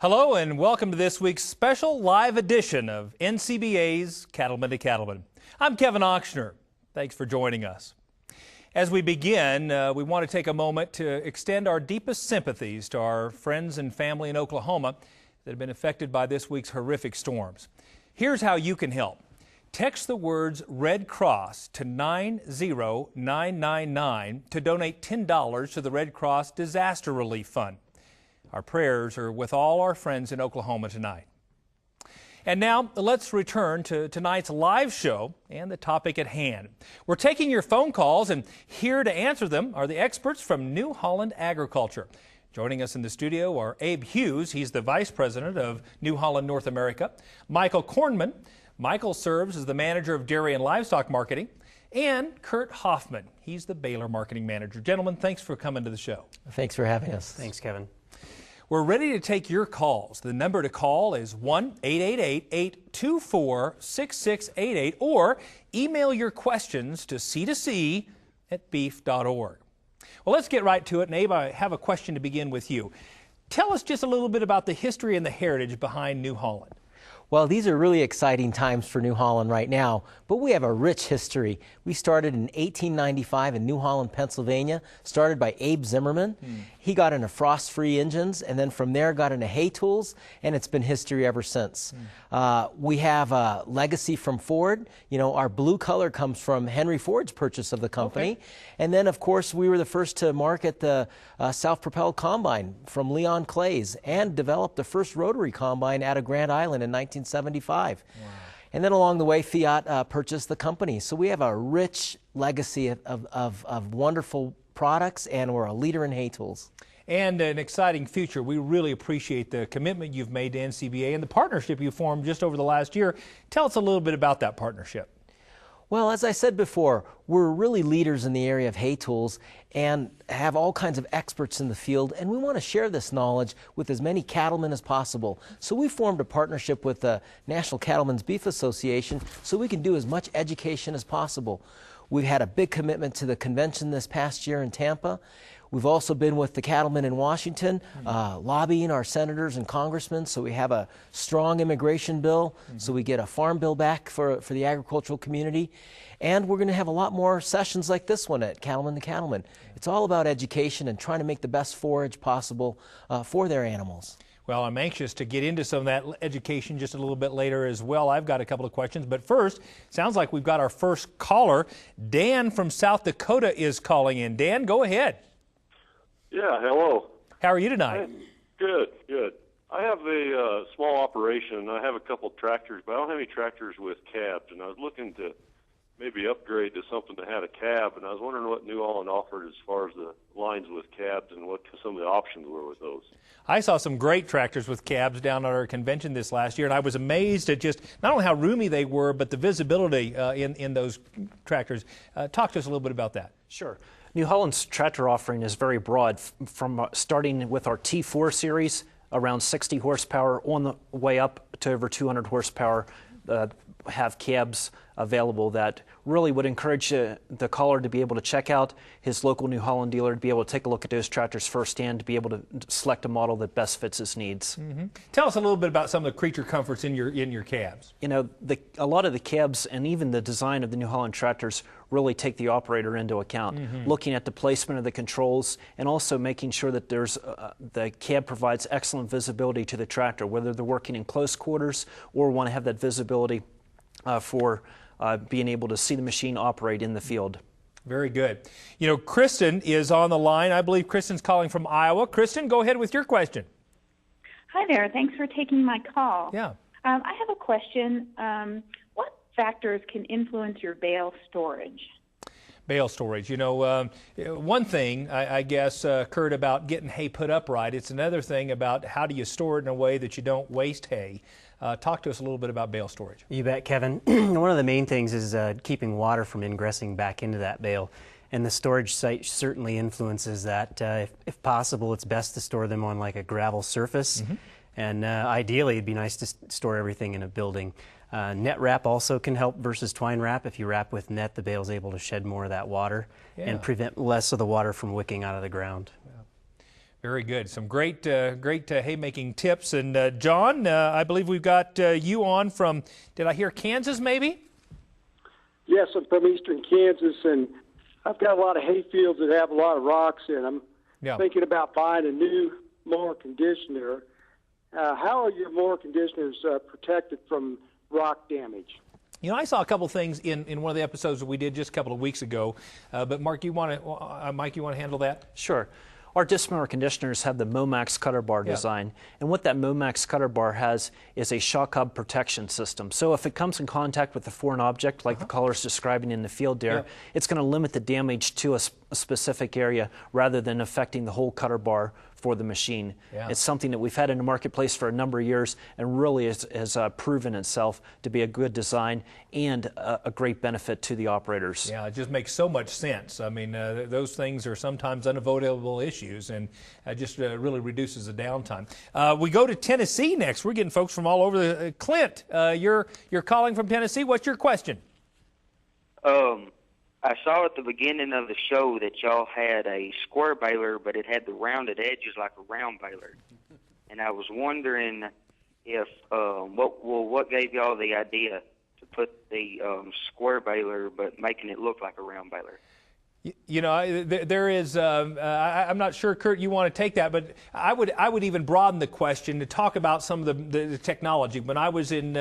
Hello and welcome to this week's special live edition of NCBA's Cattleman to Cattleman. I'm Kevin Ochsner. Thanks for joining us. As we begin, we want to take a moment to extend our deepest sympathies to our friends and family in Oklahoma that have been affected by this week's horrific storms. Here's how you can help. Text the words Red Cross to 90999 to donate $10 to the Red Cross Disaster Relief Fund. Our prayers are with all our friends in Oklahoma tonight. And now let's return to tonight's live show and the topic at hand. We're taking your phone calls, and here to answer them are the experts from New Holland Agriculture. Joining us in the studio are Abe Hughes. He's the Vice President of New Holland North America. Michael Kornman. Michael serves as the Manager of Dairy and Livestock Marketing. And Kurt Hoffman. He's the Baler Marketing Manager. Gentlemen, thanks for coming to the show. Thanks for having us. Thanks, Kevin. We're ready to take your calls. The number to call is 1-888-824-6688 or email your questions to C2C@beef.org. Well, let's get right to it. And Abe, I have a question to begin with you. Tell us just a little bit about the history and the heritage behind New Holland. Well, these are really exciting times for New Holland right now, but we have a rich history. We started in 1895 in New Holland, Pennsylvania, started by Abe Zimmerman. He got into frost-free engines, and then from there got into hay tools, and it's been history ever since. We have a legacy from Ford. You know, our blue color comes from Henry Ford's purchase of the company. Okay. And then, of course, we were the first to market the self-propelled combine from Leon Clays and developed the first rotary combine out of Grand Island in 1975. Wow. And then along the way, Fiat purchased the company. So we have a rich legacy of wonderful products, and we're a leader in hay tools. And an exciting future. We really appreciate the commitment you've made to NCBA and the partnership you formed just over the last year. Tell us a little bit about that partnership. Well, as I said before, we're really leaders in the area of hay tools and have all kinds of experts in the field, and we want to share this knowledge with as many cattlemen as possible. So we formed a partnership with the National Cattlemen's Beef Association so we can do as much education as possible. We've had a big commitment to the convention this past year in Tampa. We've also been with the cattlemen in Washington, lobbying our senators and congressmen, so we have a strong immigration bill, so we get a farm bill back for the agricultural community. And we're going to have a lot more sessions like this one at Cattleman to Cattleman. It's all about education and trying to make the best forage possible for their animals. Well, I'm anxious to get into some of that education just a little bit later as well. I've got a couple of questions, but first, sounds like we've got our first caller. Dan from South Dakota is calling in. Dan, go ahead. Yeah, hello. How are you tonight? Good, good. I have a small operation. I have a couple tractors, but I don't have any tractors with cabs, and I was looking to maybe upgrade to something that had a cab, and I was wondering what New Holland offered as far as the lines with cabs and what some of the options were with those. I saw some great tractors with cabs down at our convention this last year, and I was amazed at just not only how roomy they were, but the visibility in those tractors. Talk to us a little bit about that. Sure. New Holland's tractor offering is very broad, from starting with our T4 series, around 60 horsepower, on the way up to over 200 horsepower, have cabs available that really would encourage the caller to be able to check out his local New Holland dealer, to be able to take a look at those tractors firsthand, to be able to select a model that best fits his needs. Tell us a little bit about some of the creature comforts in your cabs. You know, a lot of the cabs and even the design of the New Holland tractors really take the operator into account, looking at the placement of the controls and also making sure that the cab provides excellent visibility to the tractor, whether they're working in close quarters or want to have that visibility for being able to see the machine operate in the field. Very good. You know, Kristen is on the line. I believe Kristen's calling from Iowa. Kristen, go ahead with your question. Hi there. Thanks for taking my call. Yeah. I have a question. What factors can influence your bale storage? Bale storage. You know, one thing, I guess, Kurt, about getting hay put up right, it's another thing about how do you store it in a way that you don't waste hay. Talk to us a little bit about bale storage. You bet, Kevin. One of the main things is keeping water from ingressing back into that bale. And the storage site certainly influences that. If possible, it's best to store them on like a gravel surface. And ideally, it'd be nice to store everything in a building. Net wrap also can help versus twine wrap. If you wrap with net, the bale's able to shed more of that water and prevent less of the water from wicking out of the ground. Very good. Some great haymaking tips. And John, I believe we've got you on from, did I hear Kansas maybe? Yes, I'm from eastern Kansas, and I've got a lot of hay fields that have a lot of rocks in them. Yeah. Thinking about buying a new mower conditioner. How are your mower conditioners protected from rock damage? You know, I saw a couple things in one of the episodes that we did just a couple of weeks ago. But Mike, you want to handle that? Sure. Our disc mower conditioners have the Momax cutter bar design, and what that Momax cutter bar has is a shock hub protection system. So if it comes in contact with a foreign object, like the caller is describing in the field there, it's going to limit the damage to a specific area rather than affecting the whole cutter bar for the machine. It's something that we've had in the marketplace for a number of years and really has proven itself to be a good design and a great benefit to the operators. Yeah, it just makes so much sense. I mean, those things are sometimes unavoidable issues, and just really reduces the downtime. We go to Tennessee next. We're getting folks from all over the Clint, you're calling from Tennessee. What's your question? I saw at the beginning of the show that y'all had a square baler, but it had the rounded edges like a round baler. And I was wondering if what gave y'all the idea to put the square baler, but making it look like a round baler? You know, there is. I'm not sure, Kurt, you want to take that, but I would even broaden the question to talk about some of the technology. When I was in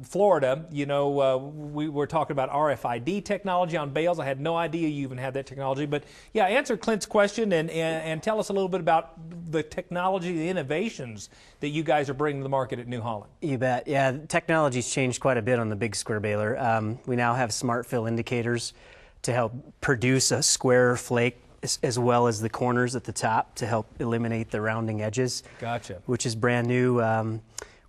Florida, you know, we were talking about RFID technology on bales. I had no idea you even had that technology. But yeah, answer Clint's question and tell us a little bit about the technology, the innovations that you guys are bringing to the market at New Holland. You bet. Yeah, technology's changed quite a bit on the big square baler. We now have smart fill indicators to help produce a square flake as well as the corners at the top to help eliminate the rounding edges. Gotcha. Which is brand new.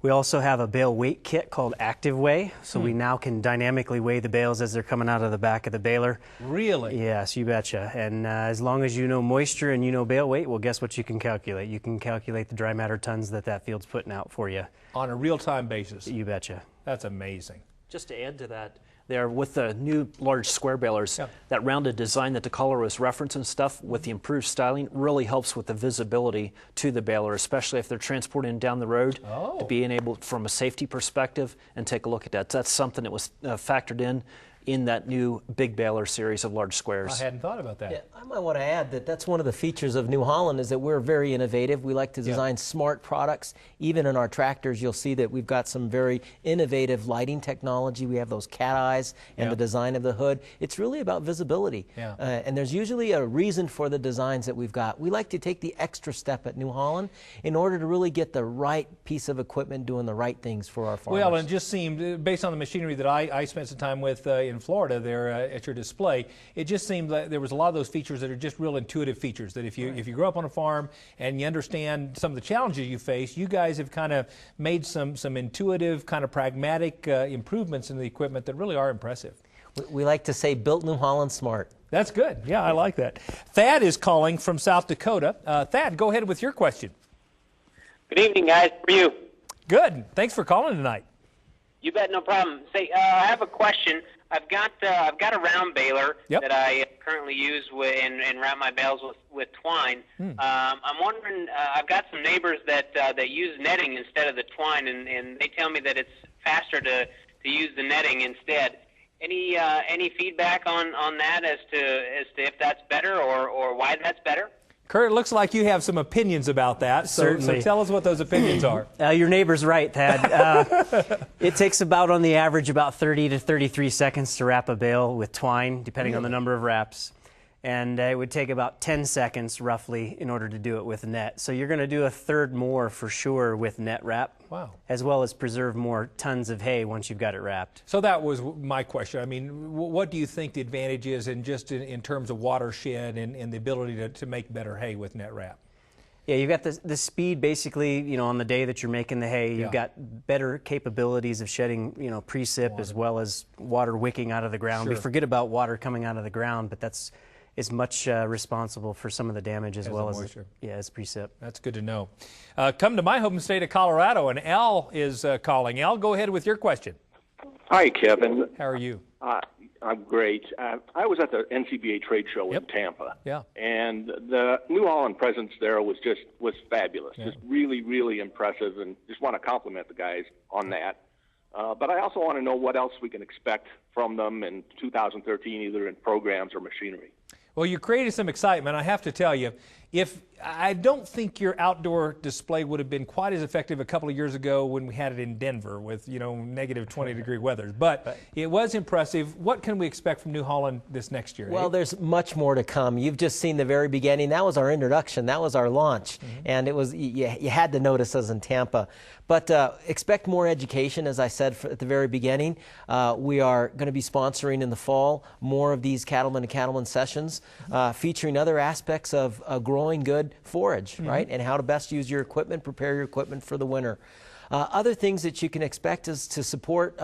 We also have a bale weight kit called Active Weigh, so we now can dynamically weigh the bales as they're coming out of the back of the baler. Really? Yes, you betcha. And as long as you know moisture and you know bale weight, well, guess what you can calculate? You can calculate the dry matter tons that field's putting out for you. On a real-time basis? You betcha. That's amazing. Just to add to that, there with the new large square balers, that rounded design that the caller was referencing stuff with the improved styling really helps with the visibility to the baler, especially if they're transporting down the road, to being able from a safety perspective and take a look at that. That's something that was factored in that new big baler series of large squares. I hadn't thought about that. Yeah, I might want to add that that's one of the features of New Holland is that we're very innovative. We like to design smart products. Even in our tractors, you'll see that we've got some very innovative lighting technology. We have those cat eyes and the design of the hood. It's really about visibility. And there's usually a reason for the designs that we've got. We like to take the extra step at New Holland in order to really get the right piece of equipment doing the right things for our farmers. Well, and it just seemed, based on the machinery that I spent some time with in Florida there at your display, it just seemed that there was a lot of those features that are just real intuitive features that if you grow up on a farm and you understand some of the challenges you face, you guys have kind of made some intuitive, kind of pragmatic improvements in the equipment that really are impressive. We like to say built New Holland smart. That's good. Yeah, I like that. Thad is calling from South Dakota. Thad, go ahead with your question. Good evening, guys. How are you? Good. Thanks for calling tonight. You bet, no problem. Say, I have a question. I've got a round baler that I currently use and wrap my bales with twine. I'm wondering. I've got some neighbors that use netting instead of the twine, and they tell me that it's faster to use the netting instead. Any feedback on that as to if that's better or why that's better? Kurt, it looks like you have some opinions about that, so tell us what those opinions are. Your neighbor's right, Thad. It takes on the average, about 30 to 33 seconds to wrap a bale with twine, depending on the number of wraps. And it would take about 10 seconds, roughly, in order to do it with net. So you're going to do a third more for sure with net wrap. Wow. As well as preserve more tons of hay once you've got it wrapped. So that was my question. I mean, what do you think the advantage is in terms of watershed and the ability to make better hay with net wrap? Yeah, you've got the speed basically, you know, on the day that you're making the hay. You've got better capabilities of shedding, you know, precip as well as water wicking out of the ground. We forget about water coming out of the ground, but that's as much responsible for some of the damage as well as as precip. That's good to know. Come to my home state of Colorado, and Al is calling. Al, go ahead with your question. Hi, Kevin. How are you? I'm great. I was at the NCBA trade show in Tampa. Yeah. And the New Holland presence there was fabulous. Yeah. Just really, really impressive, and just want to compliment the guys on that. But I also want to know what else we can expect from them in 2013, either in programs or machinery. Well, you created some excitement. I have to tell you, I don't think your outdoor display would have been quite as effective a couple of years ago when we had it in Denver with, negative 20-degree weather. But it was impressive. What can we expect from New Holland this next year? Well, there's much more to come. You've just seen the very beginning. That was our introduction. That was our launch. And it was you had to notice us in Tampa. But expect more education, as I said at the very beginning. We are going to be sponsoring in the fall more of these cattlemen and cattlemen sessions, featuring other aspects of growing good forage, right? And how to best use your equipment, prepare your equipment for the winter. Other things that you can expect is to support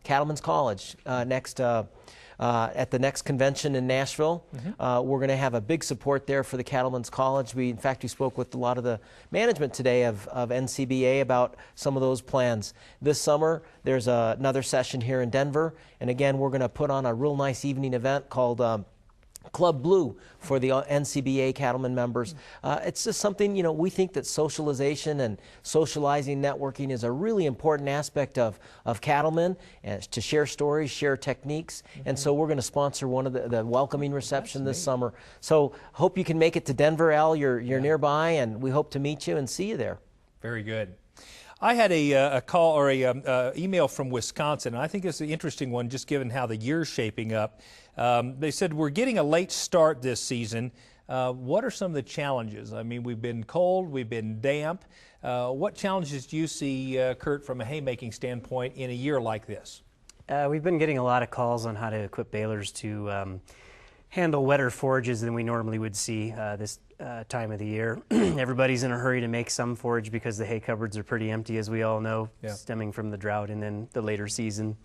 Cattlemen's College at the next convention in Nashville. We're going to have a big support there for the Cattlemen's College. In fact, we spoke with a lot of the management today of NCBA about some of those plans. This summer, there's another session here in Denver, and again, we're going to put on a real nice evening event called Club Blue for the NCBA cattlemen members. It's just something, we think that socialization and socializing, networking is a really important aspect of cattlemen, and to share stories, share techniques. And so we're going to sponsor one of the welcoming reception this summer. So hope you can make it to Denver, Al. You're nearby, and we hope to meet you and see you there. Very good. I had a call or a email from Wisconsin, and I think it's an interesting one just given how the year's shaping up. They said, we're getting a late start this season. What are some of the challenges? I mean, we've been cold, we've been damp. What challenges do you see, Kurt, from a haymaking standpoint in a year like this? We've been getting a lot of calls on how to equip balers to handle wetter forages than we normally would see this time of the year. Everybody's in a hurry to make some forage because the hay cupboards are pretty empty, as we all know, stemming from the drought and then the later season.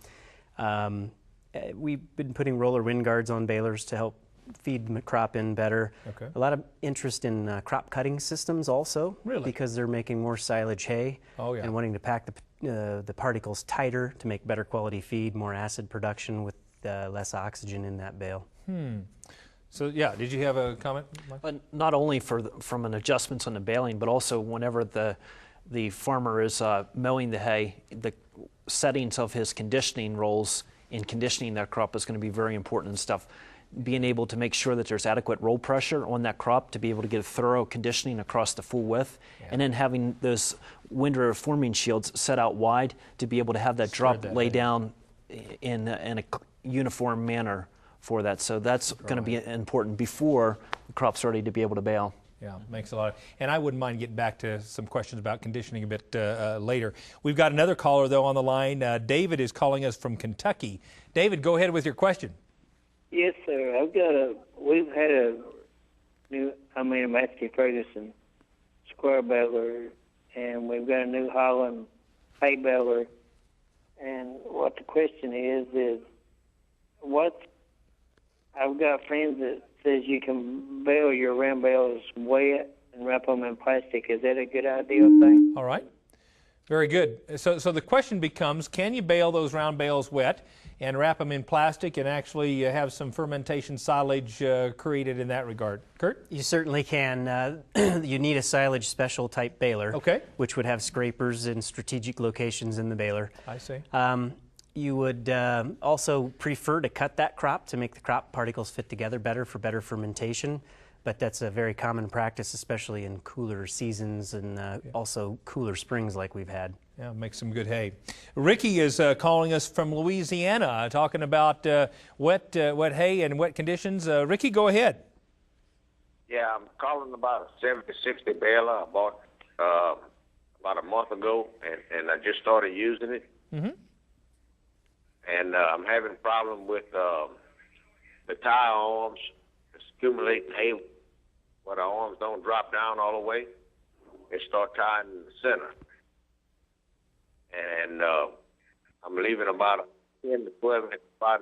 We've been putting roller wind guards on balers to help feed the crop in better. Okay. A lot of interest in crop cutting systems also, because they're making more silage hay and wanting to pack the particles tighter to make better quality feed, more acid production with less oxygen in that bale. So, did you have a comment, Mike? But not only from an adjustments on the baling, but also whenever the farmer is mowing the hay, the settings of his conditioning rolls in conditioning that crop is going to be very important and stuff. Being able to make sure that there's adequate roll pressure on that crop to be able to get a thorough conditioning across the full width, and then having those winter forming shields set out wide to be able to have that drop lay down in a uniform manner for that. So that's going to be important before the crop's ready to be able to bale. Yeah, makes a lot of, and I wouldn't mind getting back to some questions about conditioning a bit later. We've got another caller, though, on the line. David is calling us from Kentucky. David, go ahead with your question. Yes, sir. We've had a Massey Ferguson square baler, and we've got a New Holland hay baler. And what the question is I've got friends that says you can bale your round bales wet and wrap them in plastic. Is that a good idea thing? All right. Very good. So the question becomes, can you bale those round bales wet and wrap them in plastic and actually have some fermentation silage created in that regard? Kurt? You certainly can. You need a silage special type baler, which would have scrapers in strategic locations in the baler. I see. You would also prefer to cut that crop to make the crop particles fit together better for better fermentation, but that's a very common practice, especially in cooler seasons and also cooler springs like we've had. Yeah, make some good hay. Ricky is calling us from Louisiana, talking about wet hay and wet conditions. Ricky, go ahead. Yeah, I'm calling about a 70-60 baler I bought about a month ago, and I just started using it. Mm-hmm. And I'm having a problem with the tie arms. It's accumulating hay where the arms don't drop down all the way. They start tying in the center. And I'm leaving about 10 to 12, 5%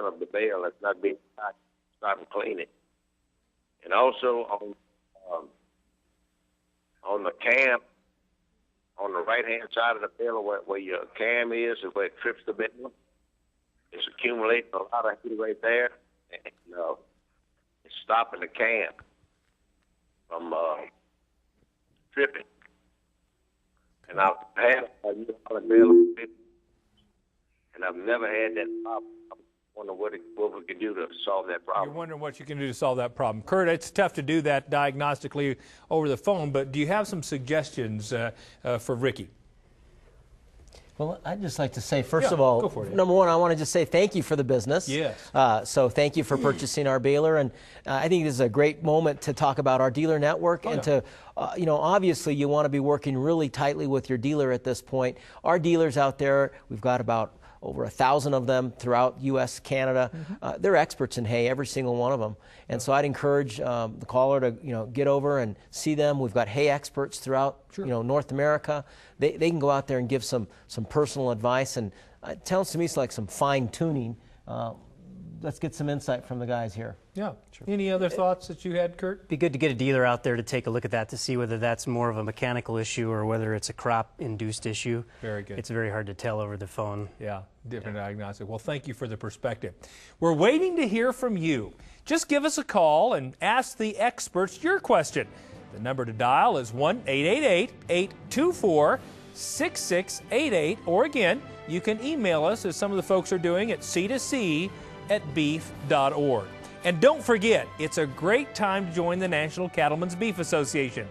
of the bale that's not being tied, starting to clean it. And also on the cam, on the right-hand side of the bale where your cam is where it trips the bale, it's accumulating a lot of heat right there, and it's stopping the can from tripping. And I've had a New Holland Baler, and I've never had that problem. I wonder what we can do to solve that problem. You're wondering what you can do to solve that problem. Kurt, it's tough to do that diagnostically over the phone, but do you have some suggestions for Ricky? Well, I'd just like to say, first of all, number one, I want to just say thank you for the business. Yes. So thank you for purchasing our baler, and I think this is a great moment to talk about our dealer network and to, obviously you want to be working really tightly with your dealer at this point. Our dealers out there, we've got about over 1,000 of them throughout U.S., Canada. They're experts in hay, every single one of them. And so I'd encourage the caller to, get over and see them. We've got hay experts throughout, North America. They can go out there and give some personal advice. And it sounds to me it's like some fine tuning. Let's get some insight from the guys here. Yeah. Sure. Any other thoughts that you had, Kurt? Be good to get a dealer out there to take a look at that to see whether that's more of a mechanical issue or whether it's a crop-induced issue. Very good. It's very hard to tell over the phone. Yeah, different diagnostic. Well, thank you for the perspective. We're waiting to hear from you. Just give us a call and ask the experts your question. The number to dial is 1-888-824-6688. Or again, you can email us, as some of the folks are doing, at C2C@beef.org. And don't forget, it's a great time to join the National Cattlemen's Beef Association.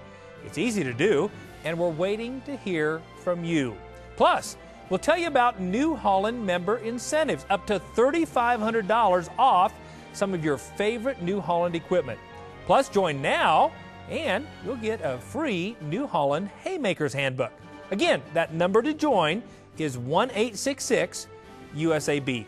It's easy to do, and we're waiting to hear from you. Plus, we'll tell you about New Holland member incentives, up to $3,500 off some of your favorite New Holland equipment. Plus, join now, and you'll get a free New Holland Haymaker's Handbook. Again, that number to join is 1-866-USA-BEEF.